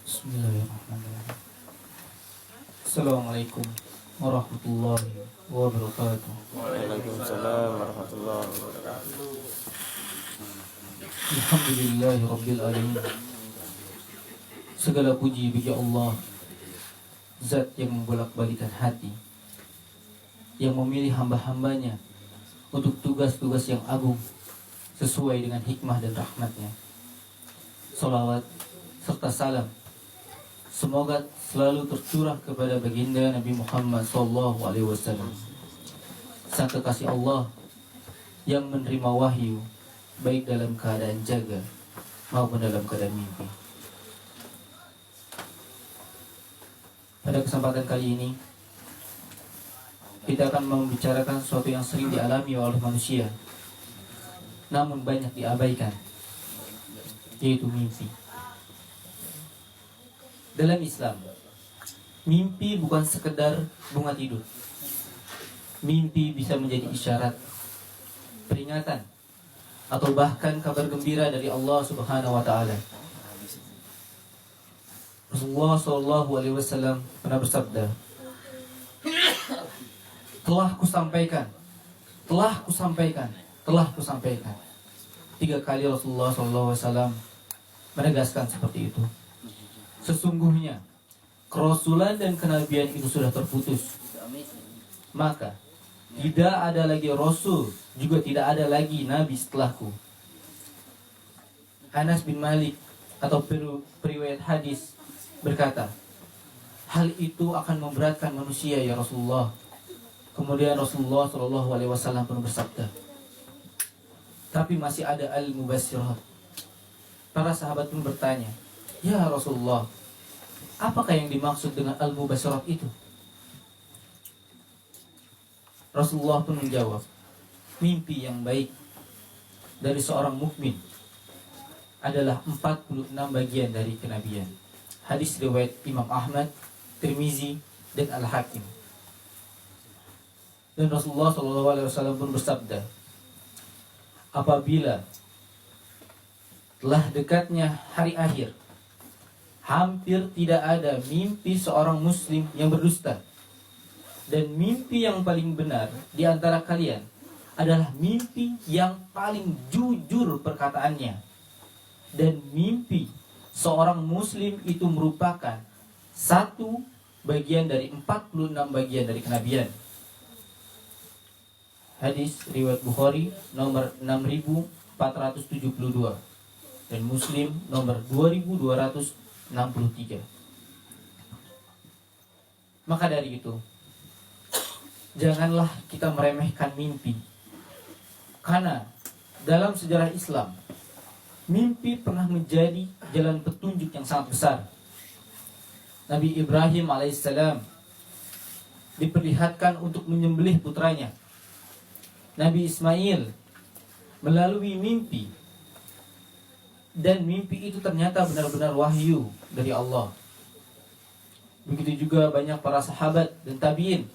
Bismillahirrahmanirrahim. Assalamualaikum warahmatullahi wabarakatuh. Waalaikumsalam warahmatullahi wabarakatuh. Alhamdulillahi rabbil alamin. Segala puji bagi Allah, Zat yang membolak-balikan hati, yang memilih hamba-hambanya untuk tugas-tugas yang agung sesuai dengan hikmah dan rahmatnya. Salawat serta salam semoga selalu tercurah kepada baginda Nabi Muhammad SAW, sang kekasih Allah yang menerima wahyu baik dalam keadaan jaga maupun dalam keadaan mimpi. Pada kesempatan kali ini kita akan membicarakan sesuatu yang sering dialami oleh manusia namun banyak diabaikan, yaitu mimpi. Dalam Islam, mimpi bukan sekedar bunga tidur. Mimpi bisa menjadi isyarat, peringatan, atau bahkan kabar gembira dari Allah Subhanahu wa taala. Rasulullah SAW pernah bersabda, telah kusampaikan. 3 kali Rasulullah SAW menegaskan seperti itu. Sesungguhnya kerasulan dan kenabian itu sudah terputus, maka tidak ada lagi rasul, juga tidak ada lagi nabi setelahku. Anas bin Malik atau periwayat hadis berkata, hal itu akan memberatkan manusia ya Rasulullah. Kemudian Rasulullah SAW pun bersabda, tapi masih ada al-mubassirat. Para sahabat pun bertanya, ya Rasulullah, apakah yang dimaksud dengan al-mubassirat itu? Rasulullah pun menjawab, mimpi yang baik dari seorang mukmin adalah 46 bagian dari kenabian. Hadis riwayat Imam Ahmad, Tirmizi, dan Al-Hakim. Dan Rasulullah SAW pun bersabda, apabila telah dekatnya hari akhir, hampir tidak ada mimpi seorang muslim yang berdusta. Dan mimpi yang paling benar di antara kalian adalah mimpi yang paling jujur perkataannya. Dan mimpi seorang muslim itu merupakan 1 bagian dari 46 bagian dari kenabian. Hadis riwayat Bukhari nomor 6472 dan Muslim nomor 2263. Maka dari itu, janganlah kita meremehkan mimpi. Karena dalam sejarah Islam, mimpi pernah menjadi jalan petunjuk yang sangat besar. Nabi Ibrahim alaihissalam diperlihatkan untuk menyembelih putranya. Nabi Ismail melalui mimpi, dan mimpi itu ternyata benar-benar wahyu dari Allah. Begitu juga banyak para sahabat dan tabi'in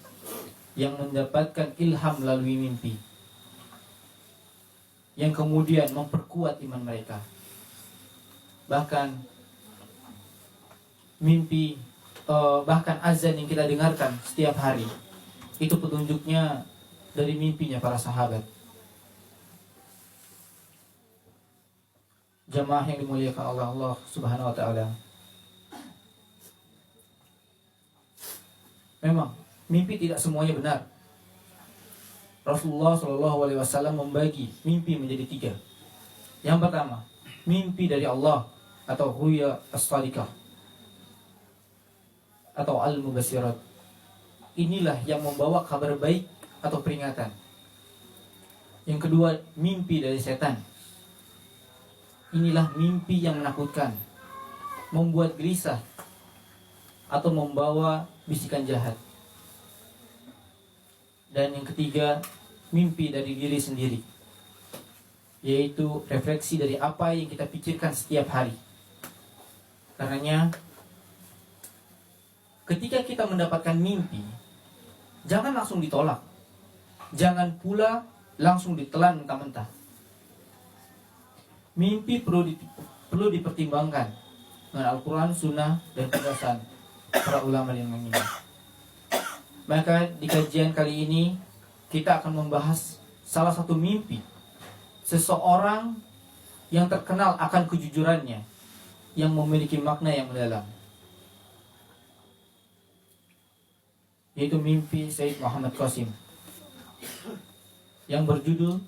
yang mendapatkan ilham melalui mimpi, yang kemudian memperkuat iman mereka. Bahkan mimpi, bahkan azan yang kita dengarkan setiap hari, itu petunjuknya dari mimpinya para sahabat. Jamaah yang dimuliakan oleh Allah Subhanahu wa taala. Memang mimpi tidak semuanya benar. Rasulullah SAW membagi mimpi menjadi 3. Yang pertama, mimpi dari Allah atau ruya as-sadiqah atau al-mubassirat. Inilah yang membawa kabar baik atau peringatan. Yang kedua, mimpi dari setan. Inilah mimpi yang menakutkan, membuat gelisah, atau membawa bisikan jahat. Dan yang ketiga, mimpi dari diri sendiri, yaitu refleksi dari apa yang kita pikirkan setiap hari. Karenanya, ketika kita mendapatkan mimpi, jangan langsung ditolak. Jangan pula langsung ditelan mentah-mentah. Mimpi perlu dipertimbangkan dengan Al-Quran, Sunnah, dan penjelasan para ulama yang mengingat. Maka di kajian kali ini kita akan membahas salah satu mimpi seseorang yang terkenal akan kejujurannya, yang memiliki makna yang mendalam, yaitu mimpi Sayyid Muhammad Qasim yang berjudul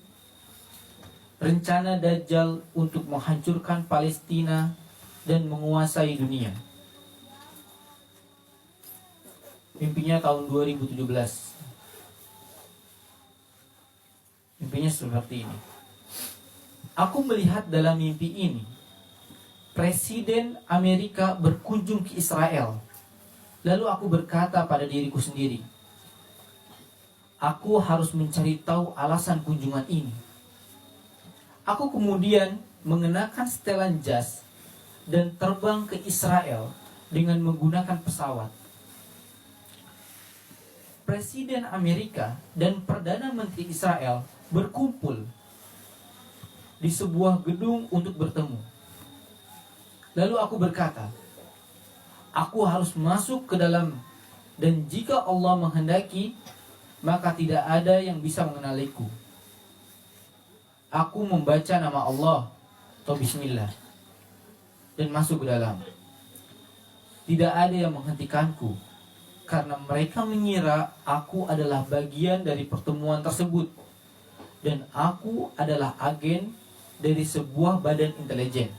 Rencana Dajjal untuk menghancurkan Palestina dan menguasai dunia. Mimpinya tahun 2017. Mimpinya seperti ini. Aku melihat dalam mimpi ini Presiden Amerika berkunjung ke Israel. Lalu aku berkata pada diriku sendiri, aku harus mencari tahu alasan kunjungan ini. Aku kemudian mengenakan setelan jas dan terbang ke Israel dengan menggunakan pesawat. Presiden Amerika dan Perdana Menteri Israel berkumpul di sebuah gedung untuk bertemu. Lalu aku berkata, aku harus masuk ke dalam, dan jika Allah menghendaki, maka tidak ada yang bisa mengenaliku. Aku membaca nama Allah atau Bismillah dan masuk ke dalam. Tidak ada yang menghentikanku, karena mereka mengira aku adalah bagian dari pertemuan tersebut, dan aku adalah agen dari sebuah badan intelijen.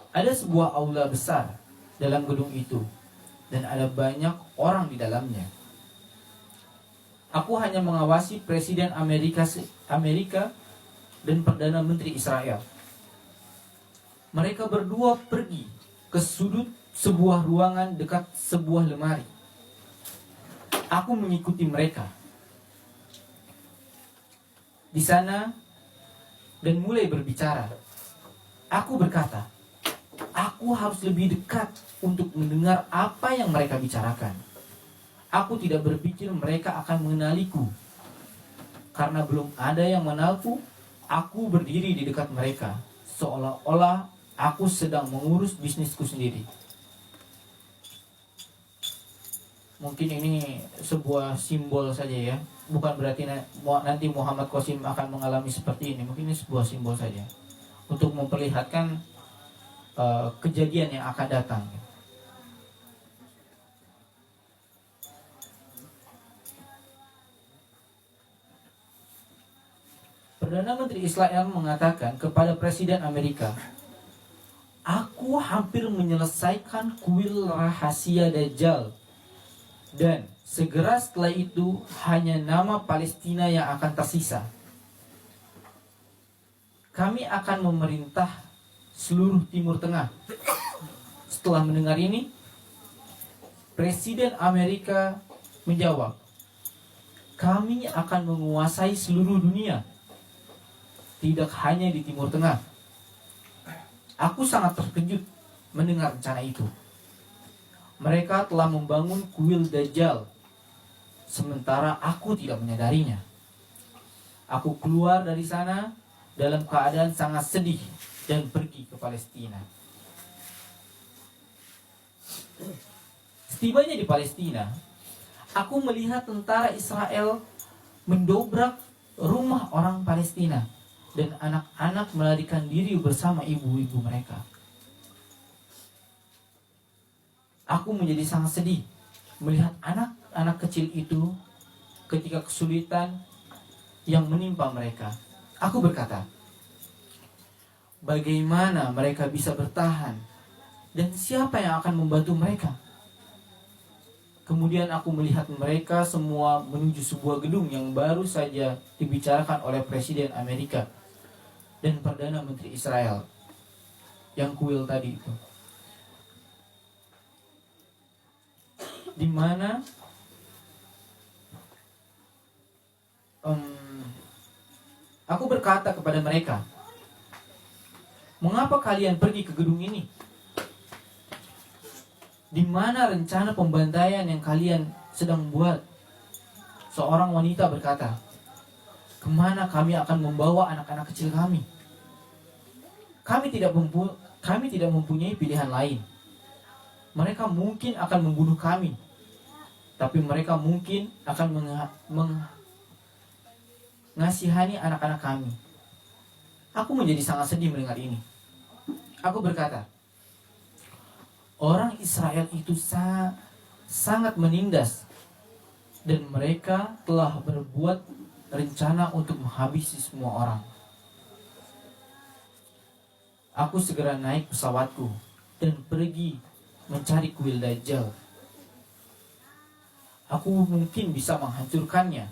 Ada sebuah aula besar dalam gedung itu, dan ada banyak orang di dalamnya. Aku hanya mengawasi Presiden Amerika dan Perdana Menteri Israel. Mereka berdua pergi ke sudut sebuah ruangan dekat sebuah lemari. Aku mengikuti mereka di sana dan mulai berbicara. Aku berkata, aku harus lebih dekat untuk mendengar apa yang mereka bicarakan. Aku tidak berpikir mereka akan mengenaliku. Karena belum ada yang mengenalku, aku berdiri di dekat mereka, seolah-olah aku sedang mengurus bisnisku sendiri. Mungkin ini sebuah simbol saja ya. Bukan berarti nanti Muhammad Qasim akan mengalami seperti ini. Mungkin ini sebuah simbol saja untuk memperlihatkan kejadian yang akan datang. Perdana Menteri Israel mengatakan kepada Presiden Amerika, aku hampir menyelesaikan kuil rahasia Dajjal, dan segera setelah itu hanya nama Palestina yang akan tersisa. Kami akan memerintah seluruh Timur Tengah. Setelah mendengar ini, Presiden Amerika menjawab, kami akan menguasai seluruh dunia, tidak hanya di Timur Tengah. Aku sangat terkejut mendengar rencana itu. Mereka telah membangun kuil Dajjal, sementara aku tidak menyadarinya. Aku keluar dari sana dalam keadaan sangat sedih dan pergi ke Palestina. Setibanya di Palestina, aku melihat tentara Israel mendobrak rumah orang Palestina, dan anak-anak melarikan diri bersama ibu-ibu mereka. Aku menjadi sangat sedih melihat anak-anak kecil itu ketika kesulitan yang menimpa mereka. Aku berkata, bagaimana mereka bisa bertahan, dan siapa yang akan membantu mereka? Kemudian aku melihat mereka semua menuju sebuah gedung yang baru saja dibicarakan oleh Presiden Amerika dan Perdana Menteri Israel, yang kuil tadi itu, di mana aku berkata kepada mereka, mengapa kalian pergi ke gedung ini? Di mana rencana pembantaian yang kalian sedang buat? Seorang wanita berkata, kemana kami akan membawa anak-anak kecil kami? kami tidak mempunyai pilihan lain. Mereka mungkin akan membunuh kami, tapi mereka mungkin akan mengasihani anak-anak kami. Aku menjadi sangat sedih mendengar ini. Aku berkata, orang Israel itu sangat menindas, dan mereka telah berbuat rencana untuk menghabisi semua orang. Aku segera naik pesawatku dan pergi mencari kuil Dajjal. Aku mungkin bisa menghancurkannya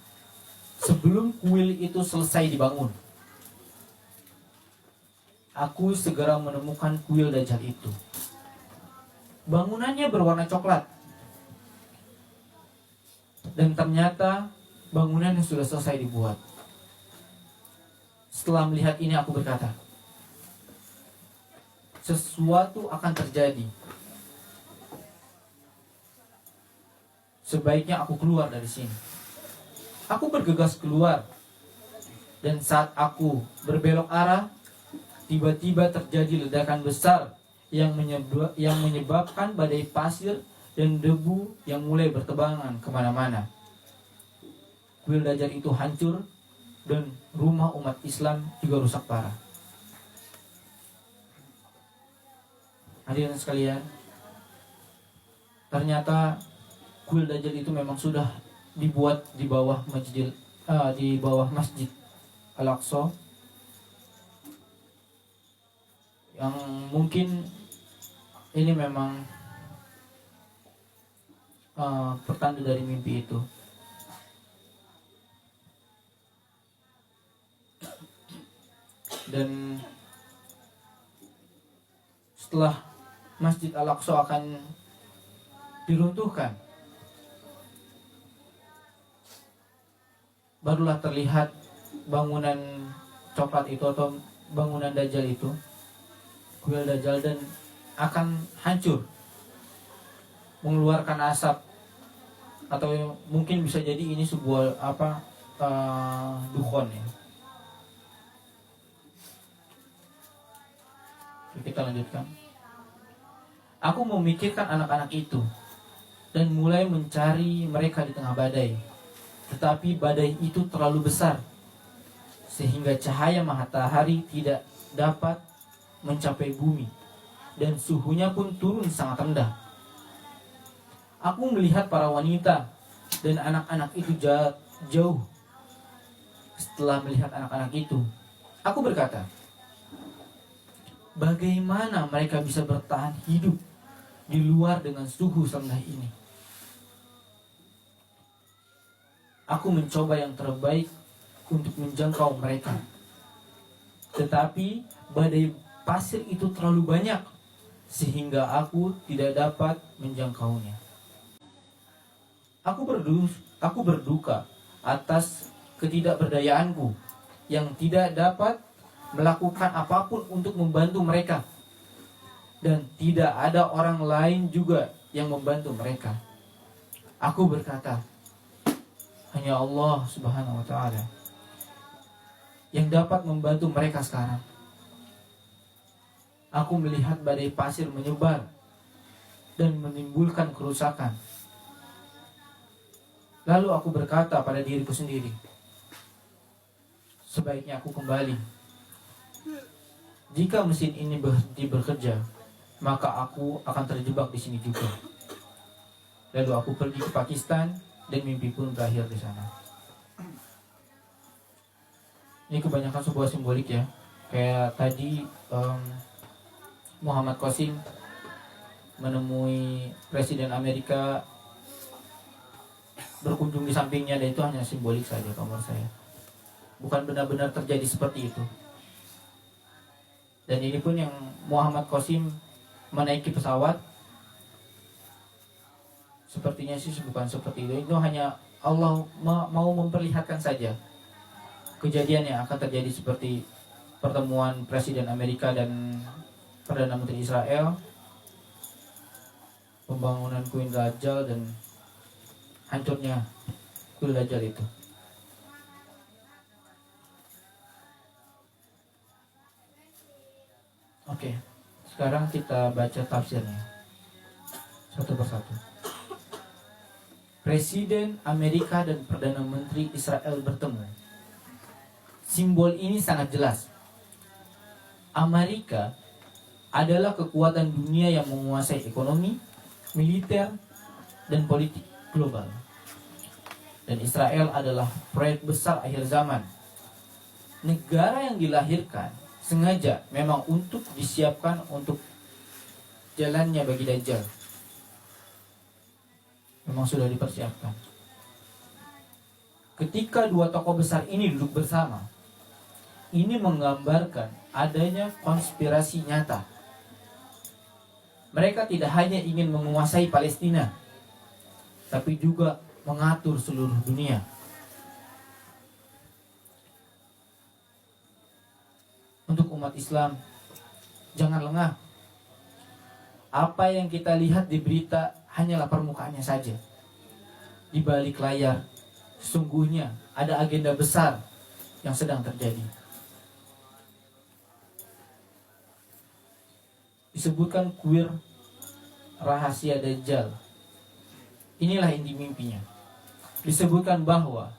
sebelum kuil itu selesai dibangun. Aku segera menemukan kuil Dajjal itu. Bangunannya berwarna coklat, dan ternyata bangunannya sudah selesai dibuat. Setelah melihat ini aku berkata, sesuatu akan terjadi. Sebaiknya aku keluar dari sini. Aku bergegas keluar, dan saat aku berbelok arah, tiba-tiba terjadi ledakan besar yang menyebabkan badai pasir dan debu yang mulai bertebangan kemana-mana. Kuil Dajjal itu hancur, dan rumah umat Islam juga rusak parah. Hadirin sekalian, ternyata kuil Dajjal itu memang sudah dibuat di bawah Masjid Al-Aqsa, yang mungkin ini memang pertanda dari mimpi itu. Dan setelah Masjid Al-Aqsa akan diruntuhkan, barulah terlihat bangunan coklat itu atau bangunan Dajjal itu, kuil Dajjal, dan akan hancur, mengeluarkan asap, atau mungkin bisa jadi ini sebuah dukhon ya. Kita lanjutkan. Aku memikirkan anak-anak itu dan mulai mencari mereka di tengah badai. Tetapi badai itu terlalu besar sehingga cahaya matahari tidak dapat mencapai bumi, dan suhunya pun turun sangat rendah. Aku melihat para wanita dan anak-anak itu jauh. Setelah melihat anak-anak itu, aku berkata, bagaimana mereka bisa bertahan hidup di luar dengan suhu serendah ini? Aku mencoba yang terbaik untuk menjangkau mereka, tetapi badai pasir itu terlalu banyak sehingga aku tidak dapat menjangkaunya. Aku berduka atas ketidakberdayaanku yang tidak dapat melakukan apapun untuk membantu mereka, dan tidak ada orang lain juga yang membantu mereka. Aku berkata, hanya Allah Subhanahu wa ta'ala yang dapat membantu mereka sekarang. Aku melihat badai pasir menyebar dan menimbulkan kerusakan. Lalu aku berkata pada diriku sendiri, sebaiknya aku kembali. Jika mesin ini berhenti bekerja, maka aku akan terjebak di sini juga. Lalu aku pergi ke Pakistan, dan mimpi pun berakhir di sana. Ini kebanyakan sebuah simbolik ya. Kayak tadi Muhammad Qasim menemui Presiden Amerika, berkunjung di sampingnya, dan itu hanya simbolik saja kalau menurut saya. Bukan benar-benar terjadi seperti itu. Dan ini pun yang Muhammad Qasim menaiki pesawat, sepertinya sih bukan seperti itu. Itu hanya Allah mau memperlihatkan saja kejadian yang akan terjadi, seperti pertemuan Presiden Amerika dan Perdana Menteri Israel, pembangunan kuil Dajjal, dan hancurnya kuil Dajjal itu. Oke, sekarang kita baca tafsirnya satu persatu. Presiden Amerika dan Perdana Menteri Israel bertemu. Simbol ini sangat jelas. Amerika adalah kekuatan dunia yang menguasai ekonomi, militer, dan politik global. Dan Israel adalah proyek besar akhir zaman. Negara yang dilahirkan sengaja memang untuk disiapkan untuk jalannya bagi Dajjal. Memang sudah dipersiapkan. Ketika dua tokoh besar ini duduk bersama, ini menggambarkan adanya konspirasi nyata. Mereka tidak hanya ingin menguasai Palestina, tapi juga mengatur seluruh dunia. Untuk umat Islam, jangan lengah. Apa yang kita lihat di berita hanyalah permukaannya saja. Di balik layar, sesungguhnya ada agenda besar yang sedang terjadi. Disebutkan kuil rahasia Dajjal. Inilah inti mimpinya. Disebutkan bahwa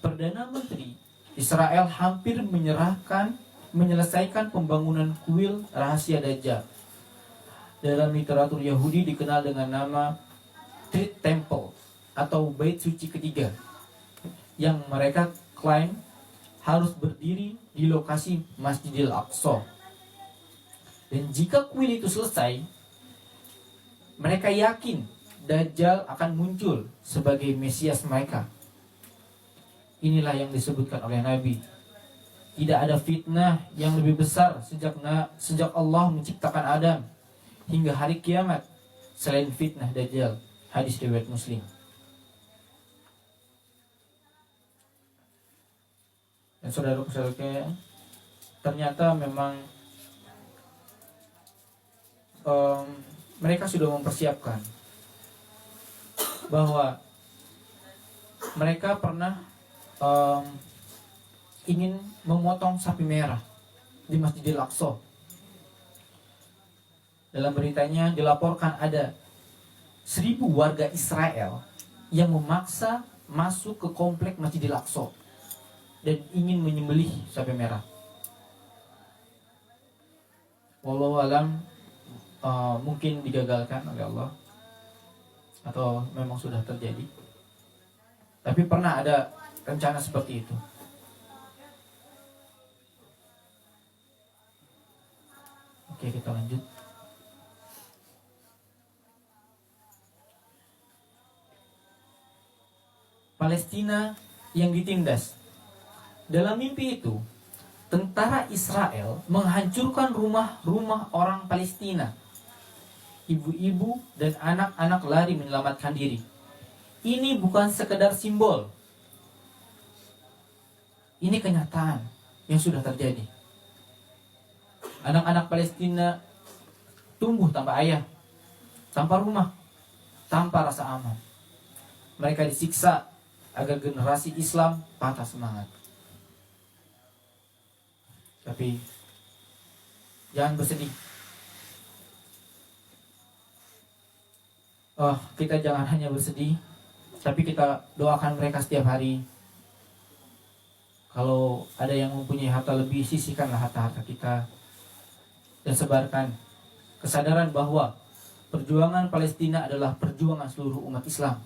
Perdana Menteri Israel hampir menyelesaikan pembangunan kuil rahasia Dajjal. Dalam literatur Yahudi dikenal dengan nama Third Temple atau Bait Suci ketiga, yang mereka klaim harus berdiri di lokasi Masjidil Aqsa. Dan jika kuil itu selesai, mereka yakin Dajjal akan muncul sebagai Mesias mereka. Inilah yang disebutkan oleh Nabi. Tidak ada fitnah yang lebih besar sejak Allah menciptakan Adam hingga hari kiamat selain fitnah Dajjal. Hadis riwayat Muslim. Dan saudara-saudara, ternyata memang mereka sudah mempersiapkan bahwa mereka pernah ingin memotong sapi merah di Masjidil Aqsa. Dalam beritanya dilaporkan ada 1.000 warga Israel yang memaksa masuk ke komplek Masjidil Aqsa dan ingin menyembelih sapi merah. Wallahu alam, mungkin digagalkan oleh Allah atau memang sudah terjadi. Tapi pernah ada rencana seperti itu. Oke, kita lanjut. Palestina yang ditindas. Dalam mimpi itu, tentara Israel menghancurkan rumah-rumah orang Palestina. Ibu-ibu dan anak-anak lari menyelamatkan diri. Ini bukan sekedar simbol. Ini kenyataan yang sudah terjadi. Anak-anak Palestina tumbuh tanpa ayah, tanpa rumah, tanpa rasa aman. Mereka disiksa agar generasi Islam patah semangat. Tapi jangan bersedih. Kita jangan hanya bersedih, tapi kita doakan mereka setiap hari. Kalau ada yang mempunyai harta lebih, sisihkanlah harta-harta kita dan sebarkan kesadaran bahwa perjuangan Palestina adalah perjuangan seluruh umat Islam.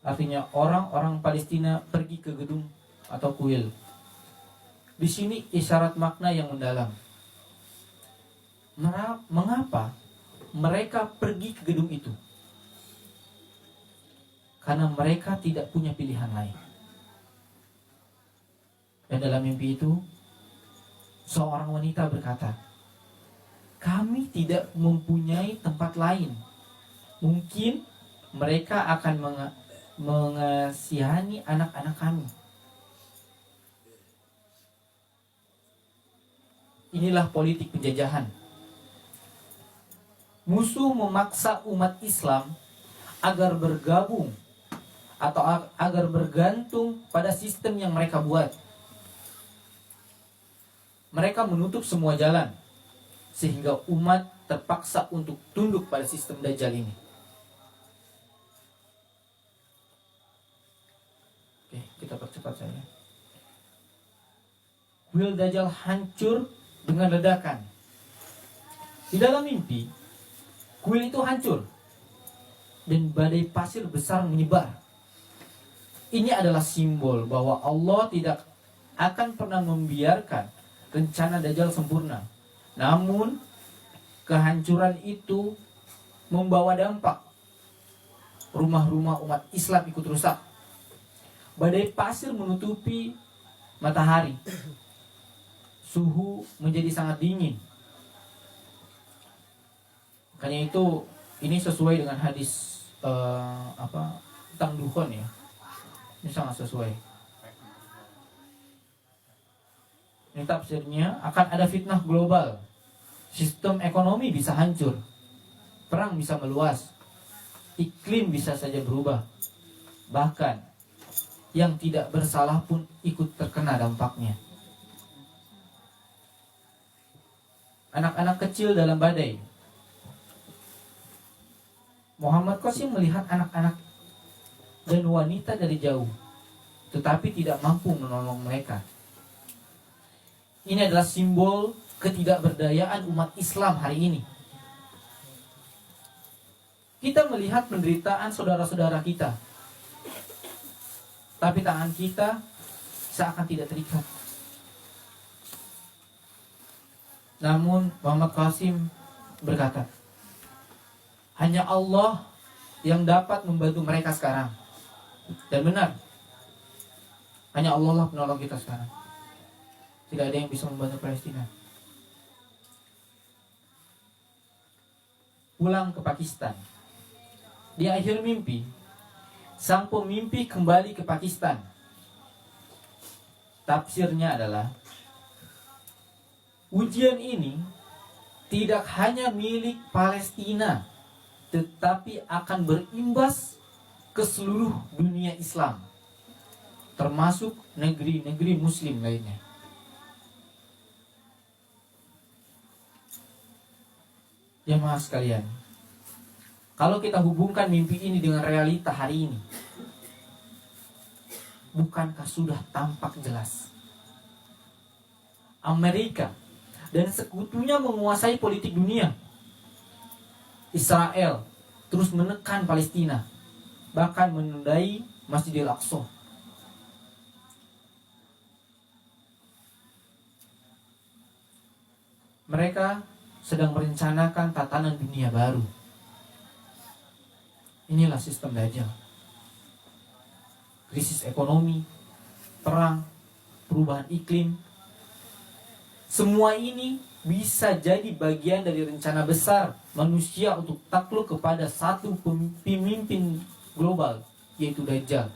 Artinya orang-orang Palestina pergi ke gedung atau kuil. Di sini isyarat makna yang mendalam. Mengapa mereka pergi ke gedung itu? Karena mereka tidak punya pilihan lain. Dan dalam mimpi itu, seorang wanita berkata, kami tidak mempunyai tempat lain. Mungkin mereka akan mengasihani anak-anak kami. Inilah politik penjajahan. Musuh memaksa umat Islam agar bergabung atau agar bergantung pada sistem yang mereka buat. Mereka menutup semua jalan sehingga umat terpaksa untuk tunduk pada sistem Dajjal ini. Oke, kita percepat saja. Kuil Dajjal hancur dengan ledakan. Di dalam mimpi, kuil itu hancur dan badai pasir besar menyebar. Ini adalah simbol bahwa Allah tidak akan pernah membiarkan rencana Dajjal sempurna. Namun, kehancuran itu membawa dampak. Rumah-rumah umat Islam ikut rusak. Badai pasir menutupi matahari. Suhu menjadi sangat dingin. Makanya itu, ini sesuai dengan hadis tentang dukhon ya. Ini sangat sesuai. Ini tafsirnya, akan ada fitnah global. Sistem ekonomi bisa hancur. Perang bisa meluas. Iklim bisa saja berubah. Bahkan yang tidak bersalah pun ikut terkena dampaknya. Anak-anak kecil dalam badai. Muhammad Qasim melihat anak-anak dan wanita dari jauh, tetapi tidak mampu menolong mereka. Ini adalah simbol ketidakberdayaan umat Islam hari ini. Kita melihat penderitaan saudara-saudara kita, tapi tangan kita seakan tidak terikat. Namun Muhammad Qasim berkata, hanya Allah yang dapat membantu mereka sekarang. Dan benar, hanya Allah lah penolong kita sekarang. Tidak ada yang bisa membantu Palestina. Pulang ke Pakistan. Di akhir mimpi, sang pemimpi kembali ke Pakistan. Tafsirnya adalah, ujian ini tidak hanya milik Palestina, tetapi akan berimbas ke seluruh dunia Islam, termasuk negeri-negeri Muslim lainnya. Jemaah sekalian, kalau kita hubungkan mimpi ini dengan realita hari ini, bukankah sudah tampak jelas Amerika dan sekutunya menguasai politik dunia? Israel terus menekan Palestina, bahkan menodai Masjidil Aqsa. Mereka sedang merencanakan tatanan dunia baru. Inilah sistem Dajjal. Krisis ekonomi, perang, perubahan iklim. Semua ini bisa jadi bagian dari rencana besar manusia untuk takluk kepada satu pemimpin global, yaitu Dajjal.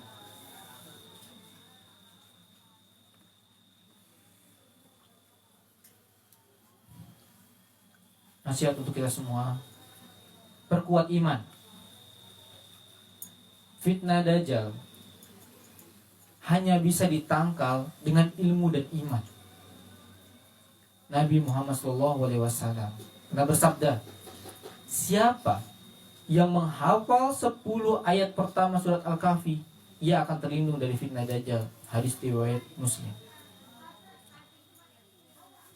Nasihat untuk kita semua, perkuat iman. Fitnah Dajjal hanya bisa ditangkal dengan ilmu dan iman. Nabi Muhammad SAW pernah bersabda, siapa yang menghafal 10 ayat pertama surat Al-Kahfi, ia akan terlindung dari fitnah Dajjal. Hadis riwayat Muslim.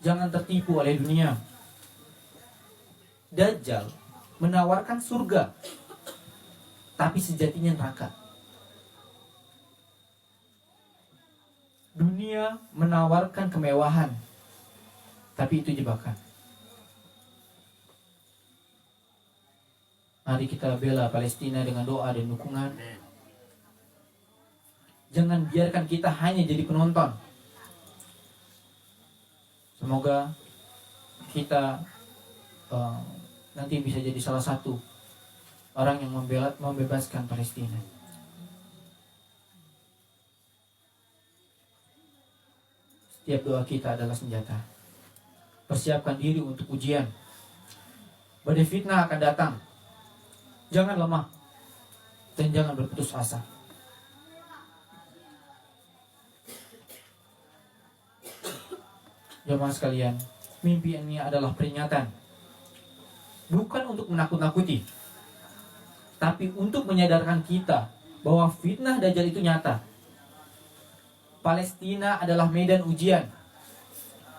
Jangan tertipu oleh dunia. Dajjal menawarkan surga, tapi sejatinya neraka. Dunia menawarkan kemewahan, tapi itu jebakan. Mari kita bela Palestina dengan doa dan dukungan. Jangan biarkan kita hanya jadi penonton. Semoga kita nanti bisa jadi salah satu orang yang membebaskan Palestina. Setiap doa kita adalah senjata. Persiapkan diri untuk ujian. Badai fitnah akan datang. Jangan lemah dan jangan berputus asa. Jemaah sekalian, mimpi ini adalah peringatan. Bukan untuk menakut-nakuti, tapi untuk menyadarkan kita bahwa fitnah Dajjal itu nyata. Palestina adalah medan ujian,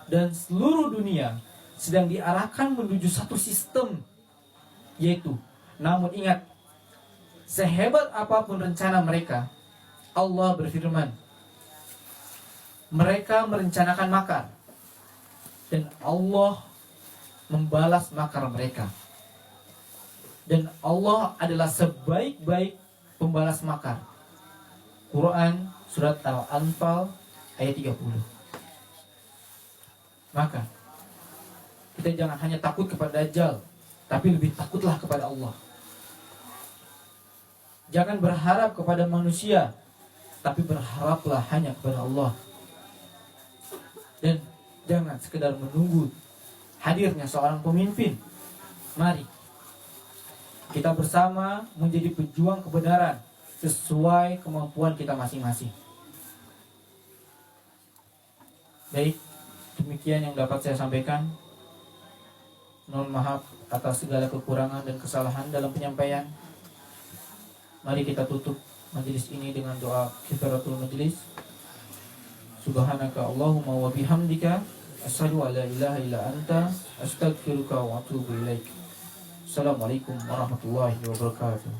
dan seluruh dunia sedang diarahkan menuju satu sistem, yaitu, namun ingat, sehebat apapun rencana mereka, Allah berfirman, mereka merencanakan makar, dan Allah membalas makar mereka. Dan Allah adalah sebaik-baik pembalas makar. Quran surat Al-Anfal ayat 30. Maka kita jangan hanya takut kepada Dajjal, tapi lebih takutlah kepada Allah. Jangan berharap kepada manusia, tapi berharaplah hanya kepada Allah. Dan jangan sekedar menunggu hadirnya seorang pemimpin. Mari kita bersama menjadi pejuang kebenaran sesuai kemampuan kita masing-masing. Baik, demikian yang dapat saya sampaikan. Mohon maaf atas segala kekurangan dan kesalahan dalam penyampaian. Mari kita tutup majelis ini dengan doa kifaratul majelis. Subhanaka Allahumma wa bihamdika asyhadu an la ilaha illa anta astaghfiruka wa atubu ilaik. Assalamualaikum warahmatullahi wabarakatuh.